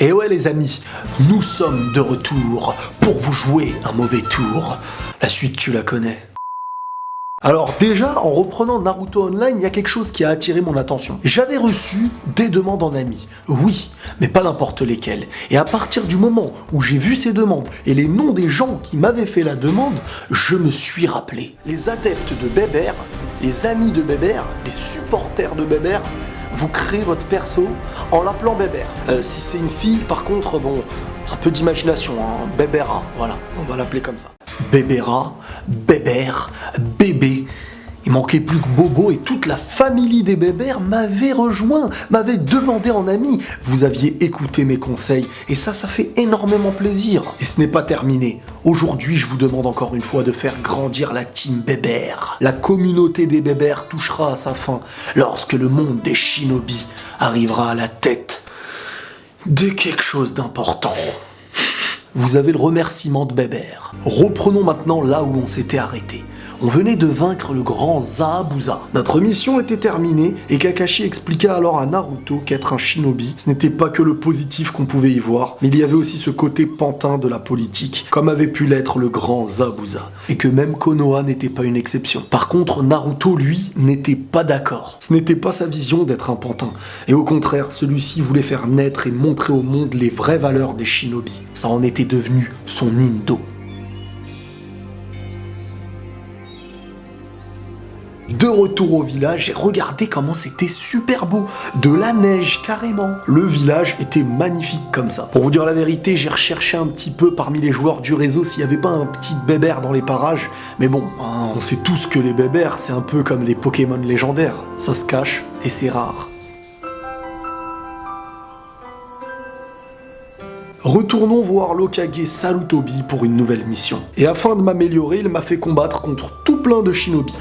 Et ouais les amis, nous sommes de retour pour vous jouer un mauvais tour. La suite tu la connais. Alors déjà, en reprenant Naruto Online, il y a quelque chose qui a attiré mon attention. J'avais reçu des demandes en ami, oui, mais pas n'importe lesquelles. Et à partir du moment où j'ai vu ces demandes et les noms des gens qui m'avaient fait la demande, je me suis rappelé. Les adeptes de Bébert, les amis de Bébert, les supporters de Bébert, vous créez votre perso en l'appelant Bébert. Si c'est une fille, par contre, bon, un peu d'imagination, hein, Bébéra, voilà, on va l'appeler comme ça. Bébéra, Bébert, bébé. Il manquait plus que Bobo et toute la famille des Bébert m'avait rejoint, m'avait demandé en ami. Vous aviez écouté mes conseils et ça fait énormément plaisir. Et ce n'est pas terminé. Aujourd'hui, je vous demande encore une fois de faire grandir la team Bébert. La communauté des Bébert touchera à sa fin lorsque le monde des shinobi arrivera à la tête de quelque chose d'important. Vous avez le remerciement de Bébert. Reprenons maintenant là où on s'était arrêté. On venait de vaincre le grand Zabuza. Notre mission était terminée et Kakashi expliqua alors à Naruto qu'être un shinobi, ce n'était pas que le positif qu'on pouvait y voir, mais il y avait aussi ce côté pantin de la politique, comme avait pu l'être le grand Zabuza. Et que même Konoha n'était pas une exception. Par contre, Naruto, lui, n'était pas d'accord. Ce n'était pas sa vision d'être un pantin. Et au contraire, celui-ci voulait faire naître et montrer au monde les vraies valeurs des shinobi. Ça en était devenu son indo. De retour au village, et regardez comment c'était super beau. De la neige, carrément. Le village était magnifique comme ça. Pour vous dire la vérité, j'ai recherché un petit peu parmi les joueurs du réseau s'il n'y avait pas un petit Bébert dans les parages. Mais bon, hein, on sait tous que les Bébert, c'est un peu comme les Pokémon légendaires. Ça se cache et c'est rare. Retournons voir l'Hokage Sarutobi pour une nouvelle mission. Et afin de m'améliorer, il m'a fait combattre contre tout plein de shinobi.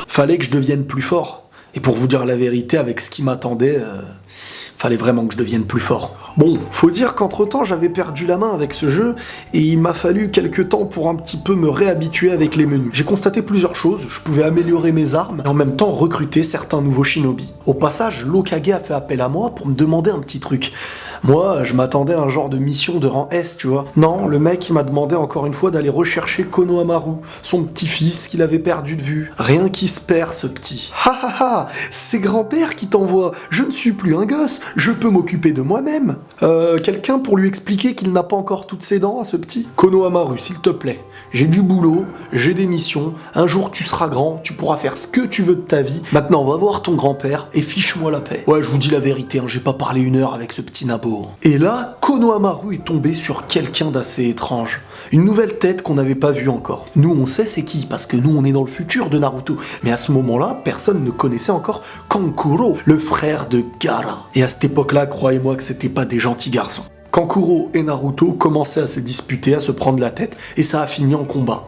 Fallait que je devienne plus fort. Et pour vous dire la vérité, avec ce qui m'attendait, fallait vraiment que je devienne plus fort. Bon, faut dire qu'entre-temps, j'avais perdu la main avec ce jeu, et il m'a fallu quelques temps pour un petit peu me réhabituer avec les menus. J'ai constaté plusieurs choses, je pouvais améliorer mes armes, et en même temps recruter certains nouveaux shinobi. Au passage, l'Hokage a fait appel à moi pour me demander un petit truc. Moi, je m'attendais à un genre de mission de rang S, tu vois. Non, le mec, il m'a demandé encore une fois d'aller rechercher Konohamaru, son petit-fils qu'il avait perdu de vue. Rien qui se perd, ce petit. Ha ha ha, c'est grand-père qui t'envoie. Je ne suis plus un gosse, je peux m'occuper de moi-même. Quelqu'un pour lui expliquer qu'il n'a pas encore toutes ses dents à ce petit? Konohamaru, s'il te plaît. J'ai du boulot, j'ai des missions. Un jour, tu seras grand, tu pourras faire ce que tu veux de ta vie. Maintenant, va voir ton grand-père et fiche-moi la paix. Ouais, je vous dis la vérité, hein, j'ai pas parlé 1 heure avec ce petit nabo. Et là, Konohamaru est tombé sur quelqu'un d'assez étrange. Une nouvelle tête qu'on n'avait pas vue encore. Nous, on sait c'est qui, parce que nous, on est dans le futur de Naruto. Mais à ce moment-là, personne ne connaissait encore Kankuro, le frère de Gaara. Et à cette époque-là, croyez-moi que c'était pas des gentils garçons. Kankuro et Naruto commençaient à se disputer, à se prendre la tête, et ça a fini en combat.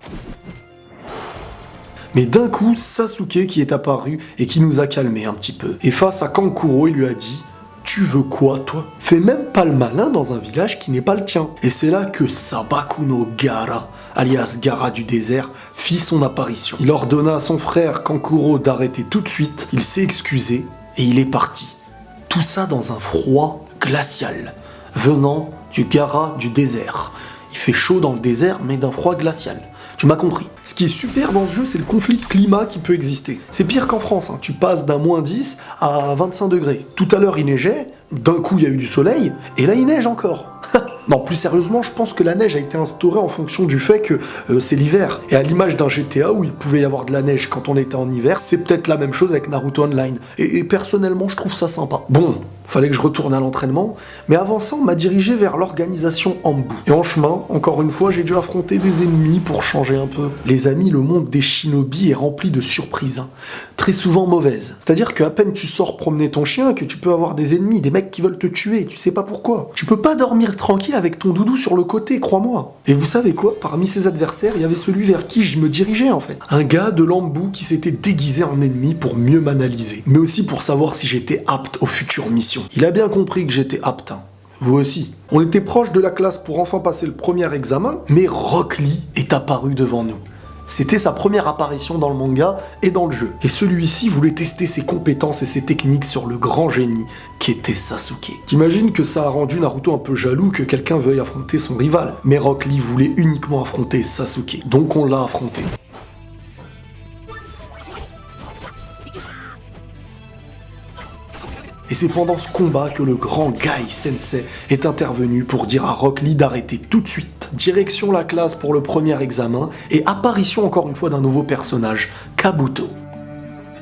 Mais d'un coup, Sasuke qui est apparu et qui nous a calmés un petit peu. Et face à Kankuro, il lui a dit: tu veux quoi, toi? Fais même pas le malin dans un village qui n'est pas le tien. Et c'est là que Sabaku no Gaara, alias Gaara du désert, fit son apparition. Il ordonna à son frère Kankuro d'arrêter tout de suite, il s'est excusé et il est parti. Tout ça dans un froid glacial, venant du Gaara du désert. Il fait chaud dans le désert, mais d'un froid glacial. Tu m'as compris. Ce qui est super dans ce jeu, c'est le conflit de climat qui peut exister. C'est pire qu'en France, hein. Tu passes d'un -10 à 25 degrés. Tout à l'heure, il neigeait, d'un coup, il y a eu du soleil, et là, il neige encore. Non, plus sérieusement, je pense que la neige a été instaurée en fonction du fait que c'est l'hiver. Et à l'image d'un GTA où il pouvait y avoir de la neige quand on était en hiver, c'est peut-être la même chose avec Naruto Online. Et personnellement, je trouve ça sympa. Bon, fallait que je retourne à l'entraînement, mais avant ça, on m'a dirigé vers l'organisation Anbu. Et en chemin, encore une fois, j'ai dû affronter des ennemis pour changer un peu. Les amis, le monde des shinobi est rempli de surprises, hein. Très souvent mauvaises. C'est-à-dire qu'à peine tu sors promener ton chien, que tu peux avoir des ennemis, des mecs qui veulent te tuer, tu sais pas pourquoi. Tu peux pas dormir tranquille avec ton doudou sur le côté, crois-moi. Et vous savez quoi? Parmi ses adversaires, il y avait celui vers qui je me dirigeais en fait. Un gars de l'Anbu qui s'était déguisé en ennemi pour mieux m'analyser, mais aussi pour savoir si j'étais apte aux futures missions. Il a bien compris que j'étais apte, hein. vous aussi. On était proche de la classe pour enfin passer le premier examen, mais Rock Lee est apparu devant nous. C'était sa première apparition dans le manga et dans le jeu. Et celui-ci voulait tester ses compétences et ses techniques sur le grand génie qu'était Sasuke. T'imagines que ça a rendu Naruto un peu jaloux que quelqu'un veuille affronter son rival. Mais Rock Lee voulait uniquement affronter Sasuke. Donc on l'a affronté. Et c'est pendant ce combat que le grand Gai Sensei est intervenu pour dire à Rock Lee d'arrêter tout de suite. Direction la classe pour le premier examen et apparition encore une fois d'un nouveau personnage, Kabuto.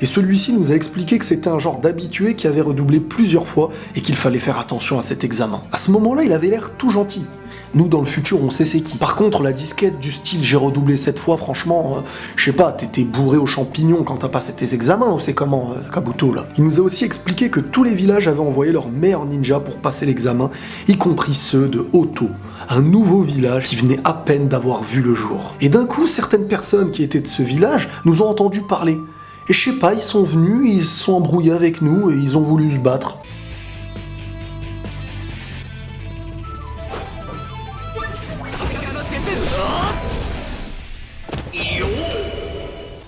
Et celui-ci nous a expliqué que c'était un genre d'habitué qui avait redoublé plusieurs fois et qu'il fallait faire attention à cet examen. À ce moment-là, il avait l'air tout gentil. Nous, dans le futur, on sait c'est qui. Par contre, la disquette du style j'ai redoublé 7 fois, franchement, je sais pas, t'étais bourré aux champignons quand t'as passé tes examens, ou c'est comment, Kabuto, là. Il nous a aussi expliqué que tous les villages avaient envoyé leurs meilleurs ninjas pour passer l'examen, y compris ceux de Oto, un nouveau village qui venait à peine d'avoir vu le jour. Et d'un coup, certaines personnes qui étaient de ce village nous ont entendu parler. Et je sais pas, ils sont venus, ils se sont embrouillés avec nous et ils ont voulu se battre.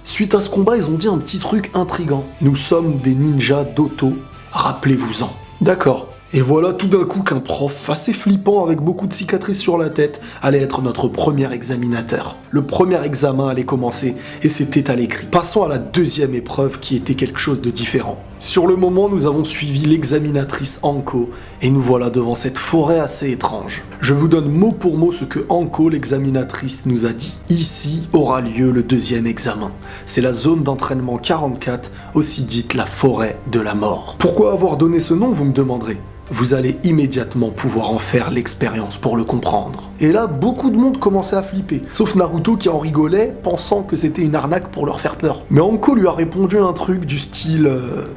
Suite à ce combat, ils ont dit un petit truc intriguant. Nous sommes des ninjas d'Oto, rappelez-vous-en. D'accord. Et voilà tout d'un coup qu'un prof assez flippant avec beaucoup de cicatrices sur la tête allait être notre premier examinateur. Le premier examen allait commencer et c'était à l'écrit. Passons à la deuxième épreuve qui était quelque chose de différent. Sur le moment, nous avons suivi l'examinatrice Anko et nous voilà devant cette forêt assez étrange. Je vous donne mot pour mot ce que Anko, l'examinatrice, nous a dit. Ici aura lieu le deuxième examen. C'est la zone d'entraînement 44, aussi dite la forêt de la mort. Pourquoi avoir donné ce nom, vous me demanderez ? Vous allez immédiatement pouvoir en faire l'expérience pour le comprendre. Et là, beaucoup de monde commençait à flipper, sauf Naruto qui en rigolait, pensant que c'était une arnaque pour leur faire peur. Mais Anko lui a répondu un truc du style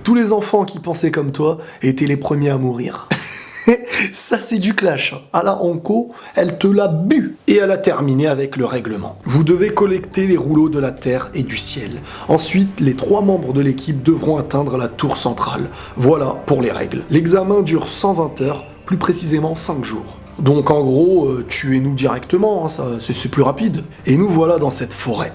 tous les enfants qui pensaient comme toi étaient les premiers à mourir. Ça c'est du clash. À la Anko, elle te l'a bu. Et elle a terminé avec le règlement. Vous devez collecter les rouleaux de la terre et du ciel. Ensuite, les 3 membres de l'équipe devront atteindre la tour centrale. Voilà pour les règles. L'examen dure 120 heures, plus précisément 5 jours. Donc en gros, tuez-nous directement, hein, c'est plus rapide. Et nous voilà dans cette forêt.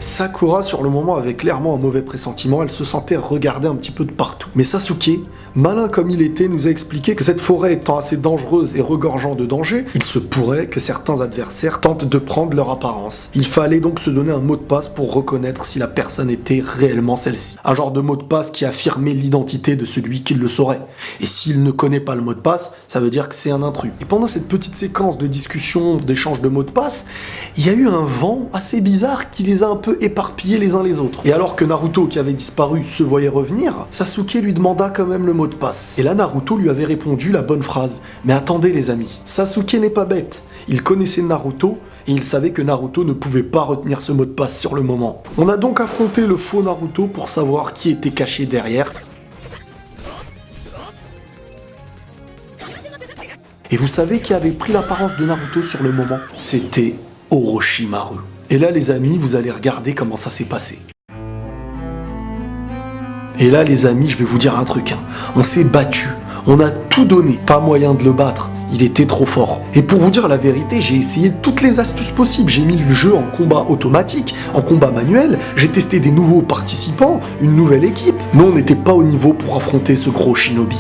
Sakura, sur le moment, avait clairement un mauvais pressentiment, elle se sentait regardée un petit peu de partout. Mais Sasuke, malin comme il était, nous a expliqué que cette forêt étant assez dangereuse et regorgeant de dangers, il se pourrait que certains adversaires tentent de prendre leur apparence. Il fallait donc se donner un mot de passe pour reconnaître si la personne était réellement celle-ci. Un genre de mot de passe qui affirmait l'identité de celui qui le saurait. Et s'il ne connaît pas le mot de passe, ça veut dire que c'est un intrus. Et pendant cette petite séquence de discussion, d'échange de mots de passe, il y a eu un vent assez bizarre qui les a un peu éparpillés les uns les autres. Et alors que Naruto, qui avait disparu, se voyait revenir, Sasuke lui demanda quand même le mot de passe. Et là, Naruto lui avait répondu la bonne phrase. Mais attendez les amis, Sasuke n'est pas bête. Il connaissait Naruto, et il savait que Naruto ne pouvait pas retenir ce mot de passe sur le moment. On a donc affronté le faux Naruto pour savoir qui était caché derrière. Et vous savez qui avait pris l'apparence de Naruto sur le moment ? C'était Orochimaru. Et là les amis, vous allez regarder comment ça s'est passé. Et là les amis, je vais vous dire un truc. On s'est battu, on a tout donné, pas moyen de le battre. Il était trop fort. Et pour vous dire la vérité, j'ai essayé toutes les astuces possibles. J'ai mis le jeu en combat automatique, en combat manuel. J'ai testé des nouveaux participants, une nouvelle équipe. Mais on n'était pas au niveau pour affronter ce gros shinobi.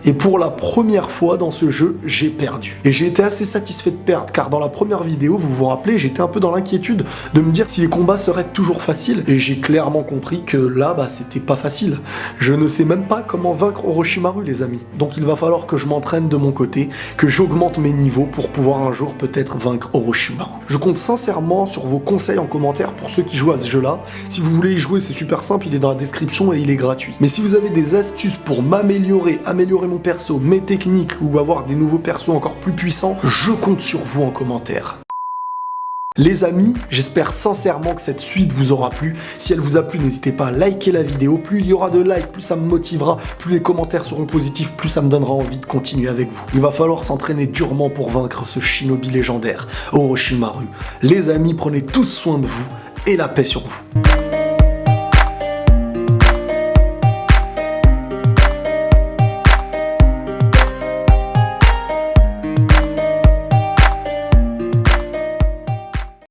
Et pour la première fois dans ce jeu, j'ai perdu. Et j'ai été assez satisfait de perdre, car dans la première vidéo, vous vous rappelez, j'étais un peu dans l'inquiétude de me dire si les combats seraient toujours faciles. Et j'ai clairement compris que là, c'était pas facile. Je ne sais même pas comment vaincre Orochimaru, les amis. Donc il va falloir que je m'entraîne de mon côté, que j'augmente mes niveaux pour pouvoir un jour peut-être vaincre Orochimaru. Je compte sincèrement sur vos conseils en commentaire pour ceux qui jouent à ce jeu-là. Si vous voulez y jouer, c'est super simple, il est dans la description et il est gratuit. Mais si vous avez des astuces pour m'améliorer, améliorer mon perso, mes techniques ou avoir des nouveaux persos encore plus puissants, je compte sur vous en commentaire. Les amis, j'espère sincèrement que cette suite vous aura plu. Si elle vous a plu, n'hésitez pas à liker la vidéo. Plus il y aura de likes, plus ça me motivera. Plus les commentaires seront positifs, plus ça me donnera envie de continuer avec vous. Il va falloir s'entraîner durement pour vaincre ce shinobi légendaire, Orochimaru. Les amis, prenez tous soin de vous et la paix sur vous.